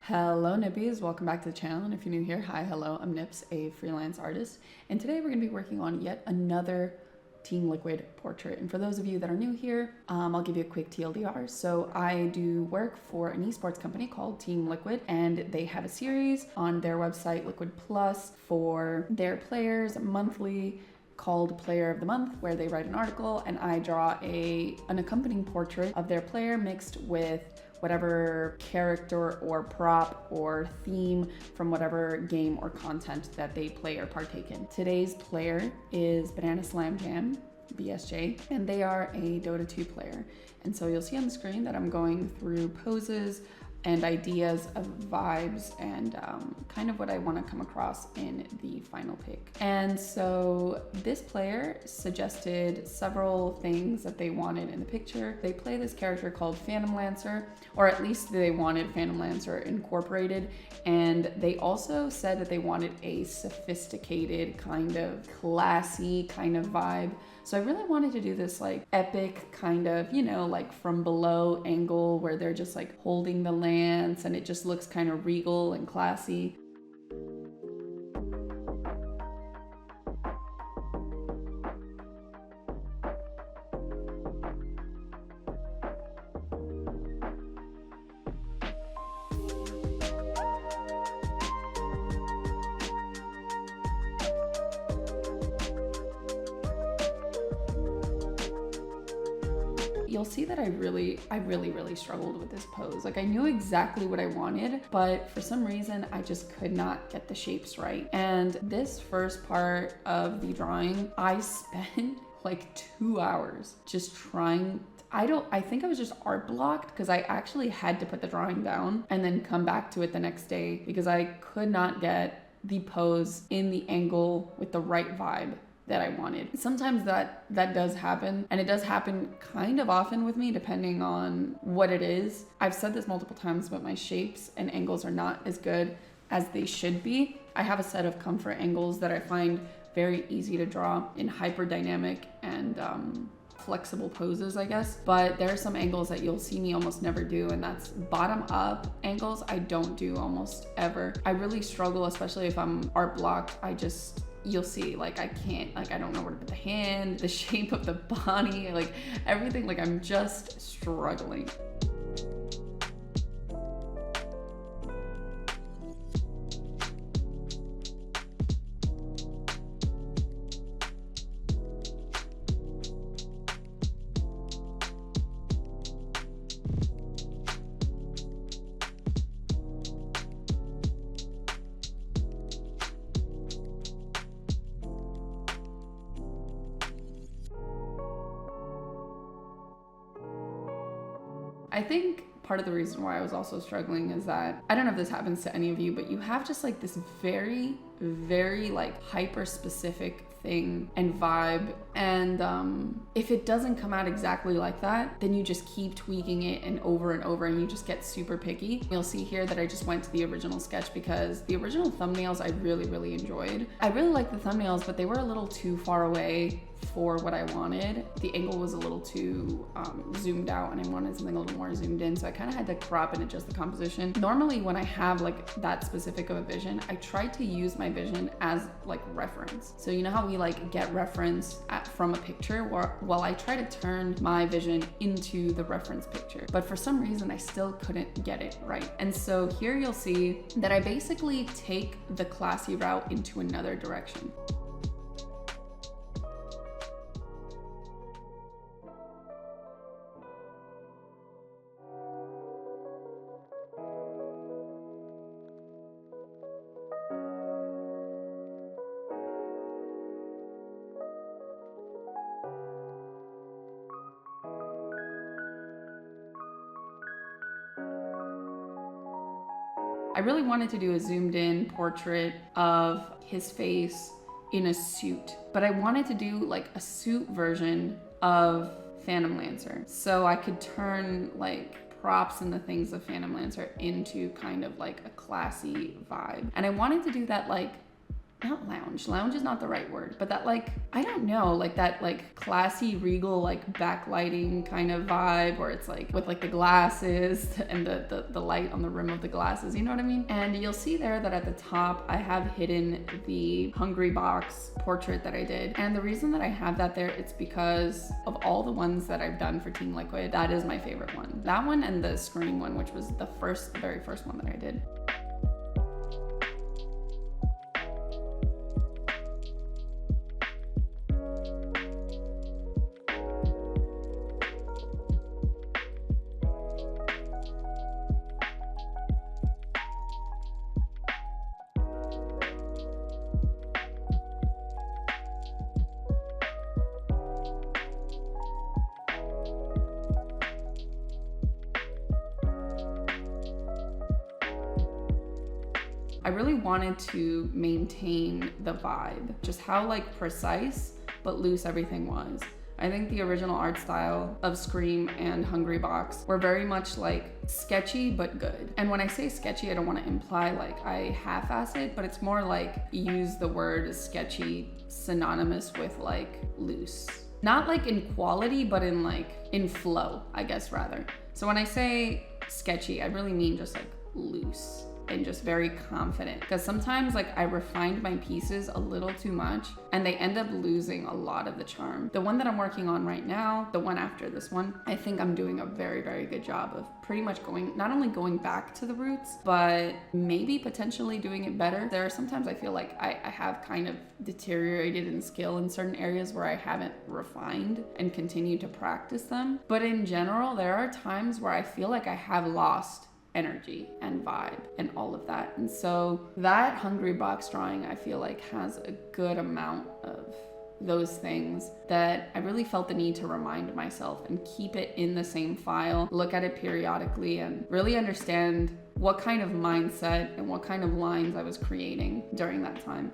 Hello Nippies, welcome back to the channel, and if you're new here, hi, hello, I'm Nips, a freelance artist, and today we're going to be working on yet another Team Liquid portrait. And for those of you that are new here, I'll give you a quick TLDR. So I do work for an esports company called Team Liquid, and they have a series on their website, Liquid Plus, for their players monthly called Player of the Month, where they write an article and I draw an accompanying portrait of their player mixed with whatever character or prop or theme from whatever game or content that they play or partake in. Today's player is BananaSlamJamma, BSJ, and they are a Dota 2 player. And so you'll see on the screen that I'm going through poses and ideas of vibes and kind of what I want to come across in the final pick. And so this player suggested several things that they wanted in the picture. They play this character called Phantom Lancer, or at least they wanted Phantom Lancer incorporated. And they also said that they wanted a sophisticated, kind of classy kind of vibe. So I really wanted to do this like epic kind of, you know, like from below angle where they're just like holding the lance and it just looks kind of regal and classy. You'll see that I really struggled with this pose. Like I knew exactly what I wanted, but for some reason I just could not get the shapes right. And this first part of the drawing, I spent like 2 hours just trying. I think I was just art blocked because I actually had to put the drawing down and then come back to it the next day because I could not get the pose in the angle with the right vibe that I wanted. Sometimes that does happen, and it does happen kind of often with me depending on what it is. I've said this multiple times, but my shapes and angles are not as good as they should be. I have a set of comfort angles that I find very easy to draw in hyperdynamic and flexible poses, I guess. But there are some angles that you'll see me almost never do, and that's bottom up angles I don't do almost ever. I really struggle, especially if I'm art blocked. You'll see, like I can't, like I don't know where to put the hand, the shape of the body, like everything, like I'm just struggling. I think part of the reason why I was also struggling is that, I don't know if this happens to any of you, but you have just like this very like hyper specific thing and vibe. And if it doesn't come out exactly like that, then you just keep tweaking it and over and you just get super picky. You'll see here that I just went to the original sketch because the original thumbnails I really enjoyed. I really liked the thumbnails, but they were a little too far away for what I wanted. The angle was a little too zoomed out and I wanted something a little more zoomed in, so I kind of had to crop and adjust the composition. Normally when I have like that specific of a vision, I try to use my vision as like reference. So you know how we like get reference from a picture? Well, I try to turn my vision into the reference picture, but for some reason I still couldn't get it right. And so here you'll see that I basically take the classy route into another direction. I really wanted to do a zoomed in portrait of his face in a suit, but I wanted to do like a suit version of Phantom Lancer. So I could turn like props and the things of Phantom Lancer into kind of like a classy vibe. And I wanted to do that like not lounge. Lounge is not the right word, but that like, I don't know, like that like classy, regal, like backlighting kind of vibe where it's like with like the glasses and the light on the rim of the glasses, you know what I mean? And you'll see there that at the top, I have hidden the Hungrybox portrait that I did. And the reason that I have that there, it's because of all the ones that I've done for Team Liquid, that is my favorite one. That one and the Scream one, which was the very first one that I did. I really wanted to maintain the vibe, just how like precise but loose everything was. I think the original art style of Scream and Hungrybox were very much like sketchy but good. And when I say sketchy, I don't want to imply like I half-ass it, but it's more like use the word sketchy synonymous with like loose. Not like in quality, but in flow, I guess rather. So when I say sketchy, I really mean just like loose and just very confident, because sometimes like I refined my pieces a little too much and they end up losing a lot of the charm. The one that I'm working on right now, the one after this one, I think I'm doing a very, very good job of pretty much not only going back to the roots, but maybe potentially doing it better. There are sometimes I feel like I have kind of deteriorated in skill in certain areas where I haven't refined and continued to practice them. But in general, there are times where I feel like I have lost energy and vibe and all of that. And so that Hungrybox drawing, I feel like has a good amount of those things that I really felt the need to remind myself and keep it in the same file, look at it periodically and really understand what kind of mindset and what kind of lines I was creating during that time.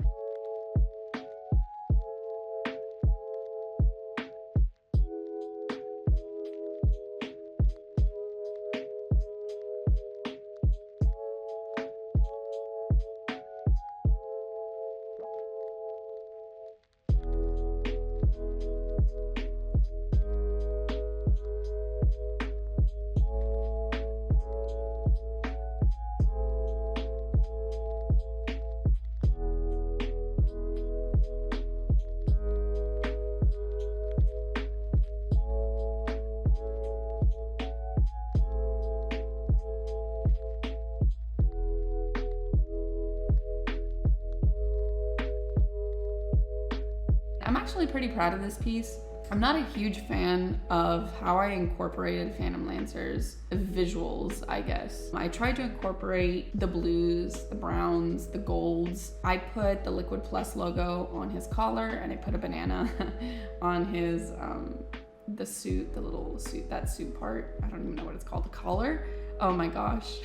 I'm actually pretty proud of this piece. I'm not a huge fan of how I incorporated Phantom Lancer's visuals, I guess. I tried to incorporate the blues, the browns, the golds. I put the Liquid Plus logo on his collar and I put a banana on his, the suit, the little suit, that suit part. I don't even know what it's called, the collar. Oh my gosh.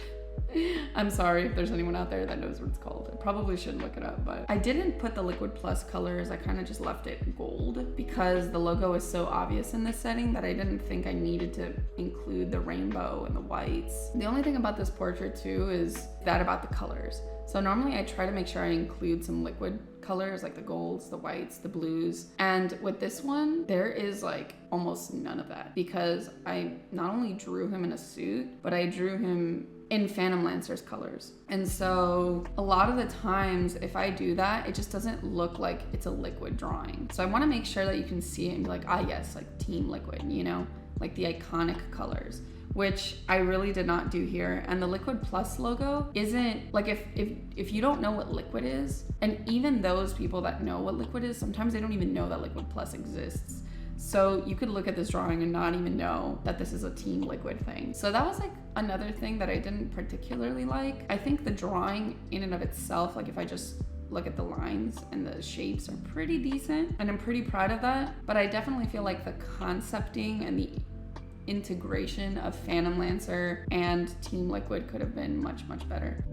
I'm sorry if there's anyone out there that knows what it's called. I probably should look it up, but I didn't put the Liquid Plus colors. I kind of just left it gold because the logo is so obvious in this setting that I didn't think I needed to include the rainbow and the whites. The only thing about this portrait too is that about the colors. So normally I try to make sure I include some liquid colors like the golds, the whites, the blues. And with this one, there is like almost none of that because I not only drew him in a suit, but I drew him in Phantom Lancer's colors. And so a lot of the times if I do that, it just doesn't look like it's a liquid drawing. So I wanna make sure that you can see it and be like, ah yes, like Team Liquid, you know, like the iconic colors, which I really did not do here. And the Liquid Plus logo isn't, like if you don't know what liquid is, and even those people that know what liquid is, sometimes they don't even know that Liquid Plus exists. So you could look at this drawing and not even know that this is a Team Liquid thing. So that was like another thing that I didn't particularly like. I think the drawing in and of itself, like if I just look at the lines and the shapes, are pretty decent and I'm pretty proud of that. But I definitely feel like the concepting and the integration of Phantom Lancer and Team Liquid could have been much, much better.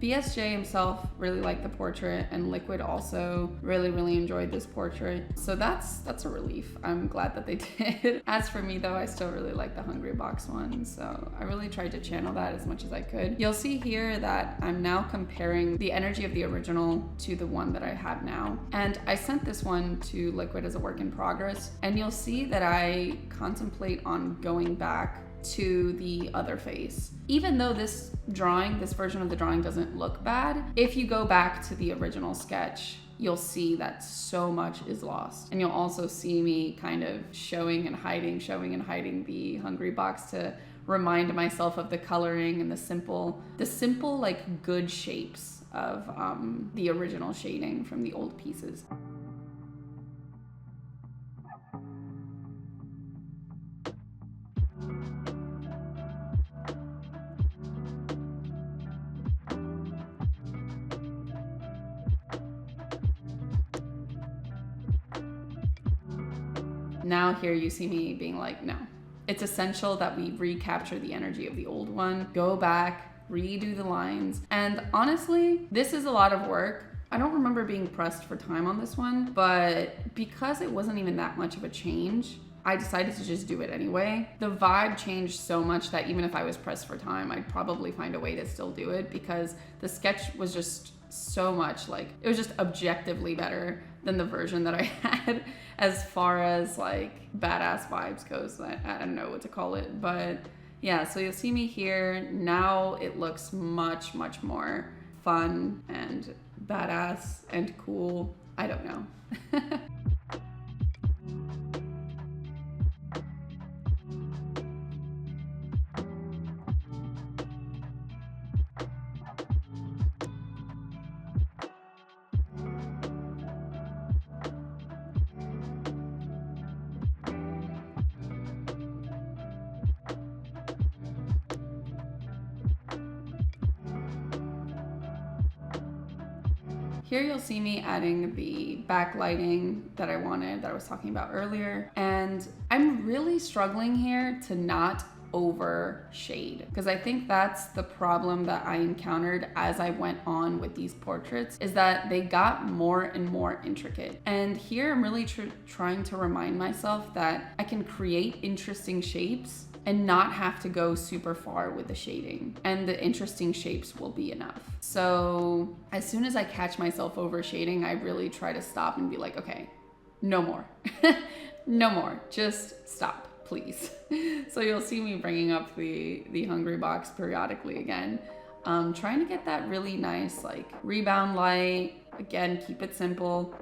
BSJ himself really liked the portrait, and Liquid also really enjoyed this portrait. So that's a relief. I'm glad that they did. As for me though, I still really like the Hungry Box one, so I really tried to channel that as much as I could. You'll see here that I'm now comparing the energy of the original to the one that I have now. And I sent this one to Liquid as a work in progress, and you'll see that I contemplate on going back to the other face. Even though this version of the drawing doesn't look bad, if you go back to the original sketch, you'll see that so much is lost. And you'll also see me kind of showing and hiding the Hungry Box to remind myself of the coloring and the simple like good shapes of the original shading from the old pieces. Now here you see me being like, no, it's essential that we recapture the energy of the old one, go back, redo the lines. And honestly, this is a lot of work. I don't remember being pressed for time on this one, but because it wasn't even that much of a change, I decided to just do it anyway. The vibe changed so much that even if I was pressed for time, I'd probably find a way to still do it, because the sketch was just so much like, it was just objectively better than the version that I had as far as like badass vibes goes. I don't know what to call it, but yeah, so you'll see me here. Now it looks much more fun and badass and cool. I don't know. Here you'll see me adding the backlighting that I wanted, that I was talking about earlier. And I'm really struggling here to not over shade, because I think that's the problem that I encountered as I went on with these portraits, is that they got more and more intricate. And here I'm really trying to remind myself that I can create interesting shapes and not have to go super far with the shading, and the interesting shapes will be enough. So as soon as I catch myself over shading, I really try to stop and be like, okay, no more. No more, just stop, please. So you'll see me bringing up the Hungry Box periodically again, trying to get that really nice like rebound light. Again, keep it simple.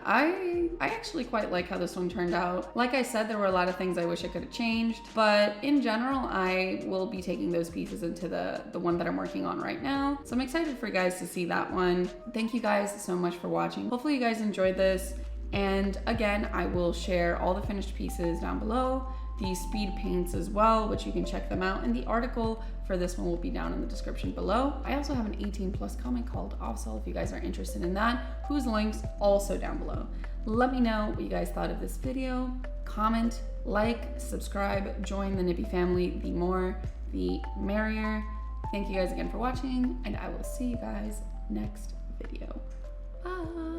I actually quite like how this one turned out. Like I said, there were a lot of things I wish I could have changed, but in general, I will be taking those pieces into the one that I'm working on right now. So I'm excited for you guys to see that one. Thank you guys so much for watching. Hopefully you guys enjoyed this. And again, I will share all the finished pieces down below, the speed paints as well, which you can check them out. And the article for this one will be down in the description below. I also have an 18+ comic called Offsell if you guys are interested in that, whose link's also down below. Let me know what you guys thought of this video. comment, like, subscribe, join the Nippy family. The more, the merrier. Thank you guys again for watching, and I will see you guys next video. Bye.